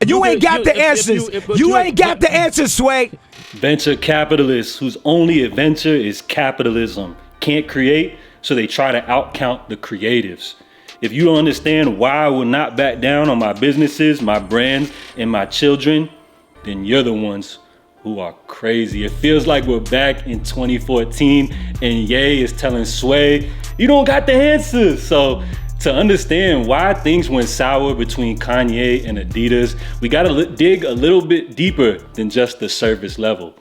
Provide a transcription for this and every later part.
You ain't got the answers. You ain't got the answers, Sway. Venture capitalists whose only adventure is capitalism can't create, so they try to outcount the creatives. If you don't understand why I will not back down on my businesses, my brands, and my children, then you're the ones who are crazy. It feels like we're back in 2014 and Ye is telling Sway, you don't got the answers. So to understand why things went sour between Kanye and Adidas, we gotta dig a little bit deeper than just the surface level.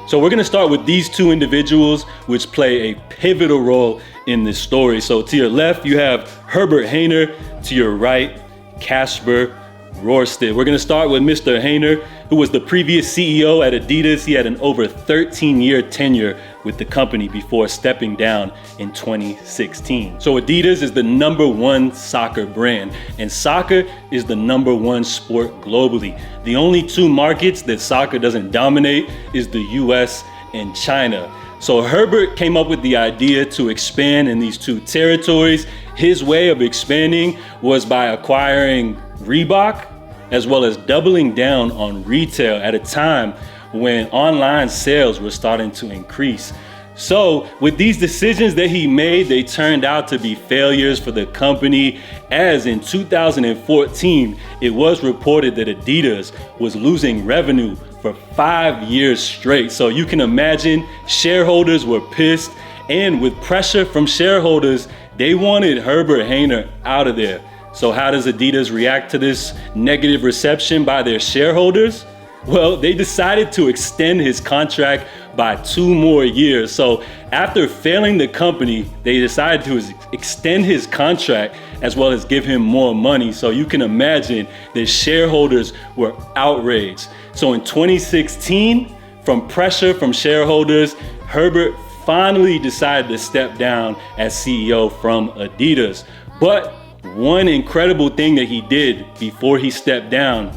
So we're gonna start with these two individuals which play a pivotal role in this story. So to your left, you have Herbert Hainer. To your right, Casper Rorstead. We're gonna start with Mr. Hainer, who was the previous CEO at Adidas. He had an over 13-year tenure with the company before stepping down in 2016. So Adidas is the #1 soccer brand, and soccer is the #1 sport globally. The only two markets that soccer doesn't dominate is the US and China. So Herbert came up with the idea to expand in these two territories. His way of expanding was by acquiring Reebok, as well as doubling down on retail at a time when online sales were starting to increase. So with these decisions that he made, they turned out to be failures for the company, as in 2014, it was reported that Adidas was losing revenue for 5 years straight. So you can imagine shareholders were pissed, and with pressure from shareholders, they wanted Herbert Hainer out of there. So how does Adidas react to this negative reception by their shareholders? Well, they decided to extend his contract by 2 more years. So after failing the company, they decided to extend his contract as well as give him more money. So you can imagine the shareholders were outraged. So in 2016, from pressure from shareholders, Herbert finally decided to step down as CEO from Adidas. But one incredible thing that he did before he stepped down,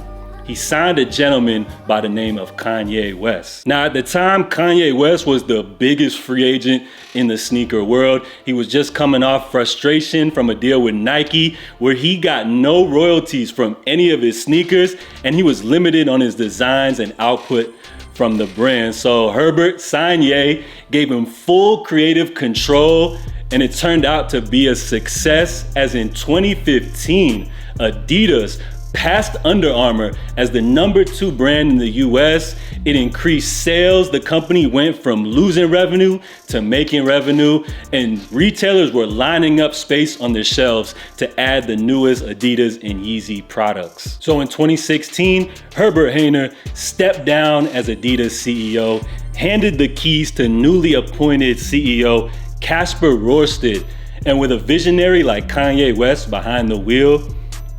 he signed a gentleman by the name of Kanye West. Now at the time, Kanye West was the biggest free agent in the sneaker world. He was just coming off frustration from a deal with Nike where he got no royalties from any of his sneakers, and he was limited on his designs and output from the brand. So Herbert signed Ye, gave him full creative control, and it turned out to be a success, as in 2015, Adidas passed Under Armour as the #2 brand in the US. It increased sales. The company went from losing revenue to making revenue, and retailers were lining up space on their shelves to add the newest Adidas and Yeezy products. So in 2016, Herbert Hainer stepped down as Adidas CEO, handed the keys to newly appointed CEO Casper Rorstead, and with a visionary like Kanye West behind the wheel,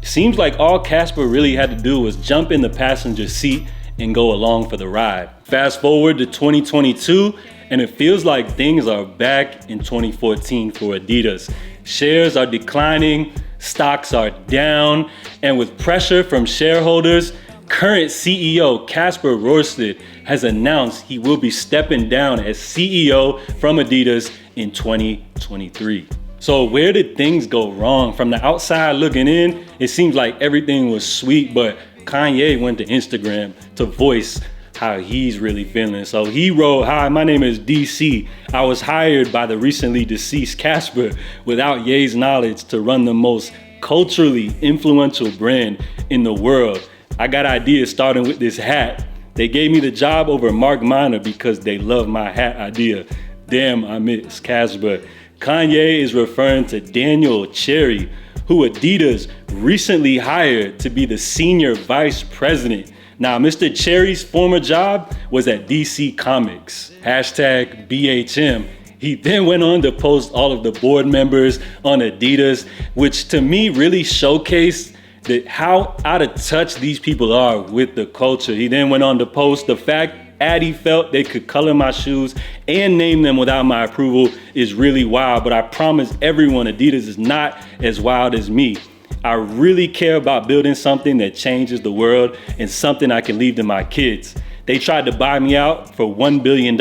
seems like all Casper really had to do was jump in the passenger seat and go along for the ride. Fast forward to 2022, and it feels like things are back in 2014 for Adidas. Shares are declining, stocks are down, and with pressure from shareholders, current CEO Casper Rorstead has announced he will be stepping down as CEO from Adidas in 2023. So where did things go wrong? From the outside looking in, it seems like everything was sweet, but Kanye went to Instagram to voice how he's really feeling. So he wrote, "Hi, my name is DC. I was hired by the recently deceased Casper without Ye's knowledge to run the most culturally influential brand in the world. I got ideas starting with this hat. They gave me the job over Mark Minor because they love my hat idea. Damn, I miss Casper." Kanye is referring to Daniel Cherry, who Adidas recently hired to be the senior vice president. Now, Mr. Cherry's former job was at DC Comics, #BHM. He then went on to post all of the board members on Adidas, which to me really showcased that how out of touch these people are with the culture. He then went on to post the fact Addy felt they could color my shoes and name them without my approval is really wild, but I promise everyone Adidas is not as wild as me. I really care about building something that changes the world and something I can leave to my kids. They tried to buy me out for $1 billion.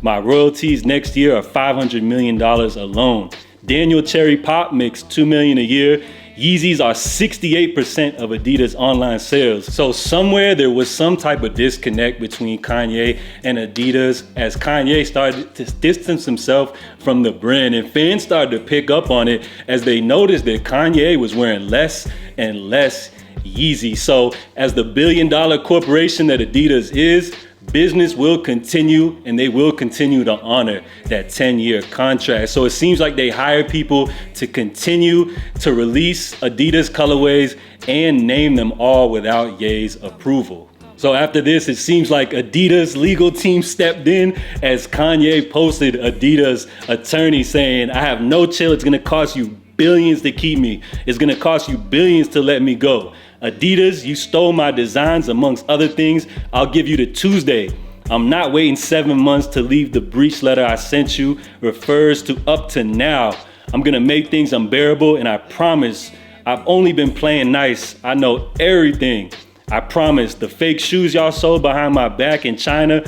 My royalties next year are $500 million alone. Daniel Cherry Pop makes $2 million a year. Yeezys are 68% of Adidas online sales. So somewhere there was some type of disconnect between Kanye and Adidas as Kanye started to distance himself from the brand, and fans started to pick up on it as they noticed that Kanye was wearing less and less Yeezy. So as the billion-dollar corporation that Adidas is, business will continue, and they will continue to honor that 10-year contract. So it seems like they hire people to continue to release Adidas colorways and name them all without Ye's approval. So after this, it seems like Adidas legal team stepped in as Kanye posted Adidas attorney saying, "I have no chill. It's gonna cost you billions to keep me. It's gonna cost you billions to let me go. Adidas, you stole my designs amongst other things. I'll give you to Tuesday. I'm not waiting 7 months to leave. The breach letter I sent you refers to up to now. I'm gonna make things unbearable, and I promise I've only been playing nice. I know everything. I promise. The fake shoes y'all sold behind my back in China,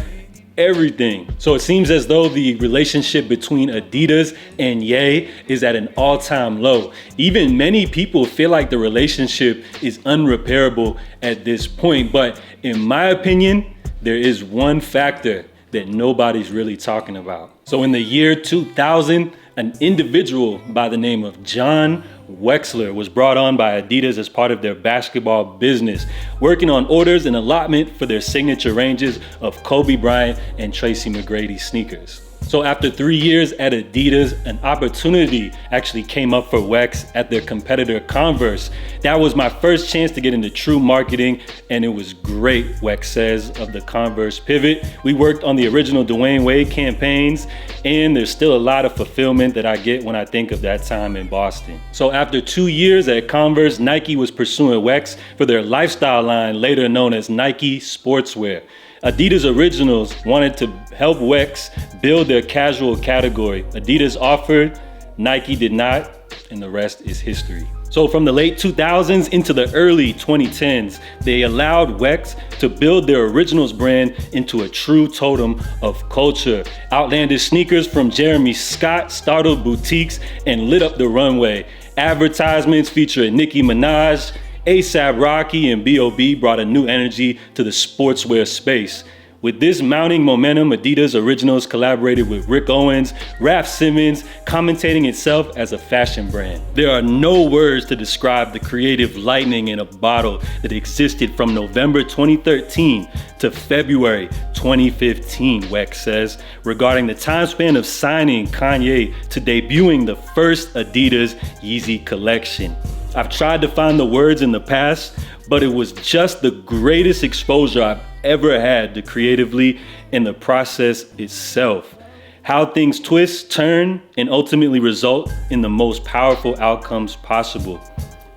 everything." So it seems as though the relationship between Adidas and Ye is at an all-time low. Even many people feel like the relationship is unrepairable at this point. But in my opinion, there is one factor that nobody's really talking about. So in the year 2000, an individual by the name of John Wexler was brought on by Adidas as part of their basketball business, working on orders and allotment for their signature ranges of Kobe Bryant and Tracy McGrady sneakers. So after 3 years at Adidas, an opportunity actually came up for Wex at their competitor Converse. That was my first chance to get into true marketing, and it was great, Wex says of the Converse pivot. We worked on the original Dwayne Wade campaigns, and there's still a lot of fulfillment that I get when I think of that time in Boston. So after 2 years at Converse, Nike was pursuing Wex for their lifestyle line, later known as Nike Sportswear. Adidas Originals wanted to help Wex build their casual category. Adidas offered, Nike did not, and the rest is history. So from the late 2000s into the early 2010s, they allowed Wex to build their Originals brand into a true totem of culture. Outlandish sneakers from Jeremy Scott startled boutiques and lit up the runway. Advertisements featuring Nicki Minaj, A$AP Rocky, and B.O.B. brought a new energy to the sportswear space. With this mounting momentum, Adidas Originals collaborated with Rick Owens, Raf Simons, commentating itself as a fashion brand. There are no words to describe the creative lightning in a bottle that existed from November 2013 to February 2015, Wex says, regarding the time span of signing Kanye to debuting the first Adidas Yeezy collection. I've tried to find the words in the past, but it was just the greatest exposure I've ever had to creatively and the process itself. How things twist, turn, and ultimately result in the most powerful outcomes possible.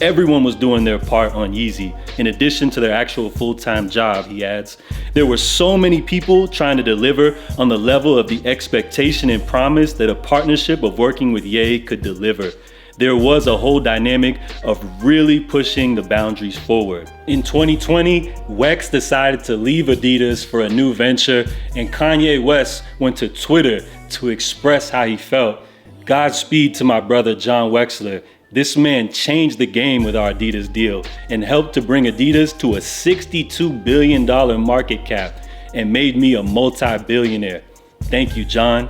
Everyone was doing their part on Yeezy, in addition to their actual full-time job, he adds. There were so many people trying to deliver on the level of the expectation and promise that a partnership of working with Ye could deliver. There was a whole dynamic of really pushing the boundaries forward. In 2020, Wex decided to leave Adidas for a new venture, and Kanye West went to Twitter to express how he felt. "Godspeed to my brother John Wexler. This man changed the game with our Adidas deal and helped to bring Adidas to a $62 billion market cap and made me a multi-billionaire. Thank you, John.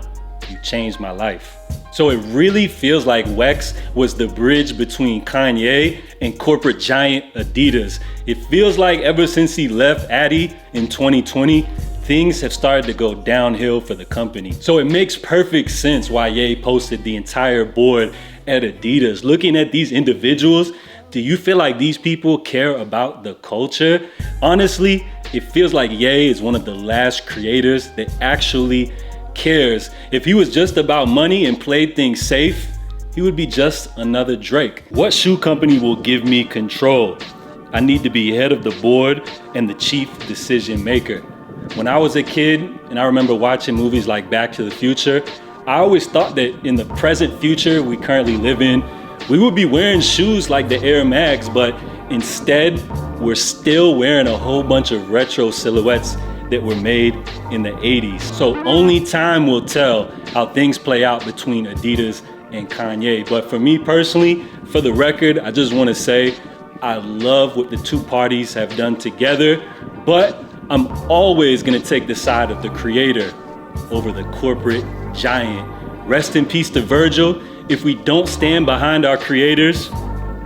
You changed my life." So it really feels like Wex was the bridge between Kanye and corporate giant Adidas. It feels like ever since he left Adi in 2020, things have started to go downhill for the company. So it makes perfect sense why Ye posted the entire board at Adidas. Looking at these individuals, do you feel like these people care about the culture? Honestly, it feels like Ye is one of the last creators that actually cares. If he was just about money and played things safe, he would be just another Drake. What shoe company will give me control? I need to be head of the board and the chief decision maker. When I was a kid, and I remember watching movies like Back to the Future, I always thought that in the present future we currently live in, we would be wearing shoes like the Air Max, but instead, we're still wearing a whole bunch of retro silhouettes that were made in the 80s. So only time will tell how things play out between Adidas and Kanye. But for me personally, for the record, I just want to say I love what the two parties have done together, but I'm always going to take the side of the creator over the corporate giant. Rest in peace to Virgil. If we don't stand behind our creators,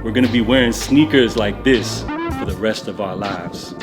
we're going to be wearing sneakers like this for the rest of our lives.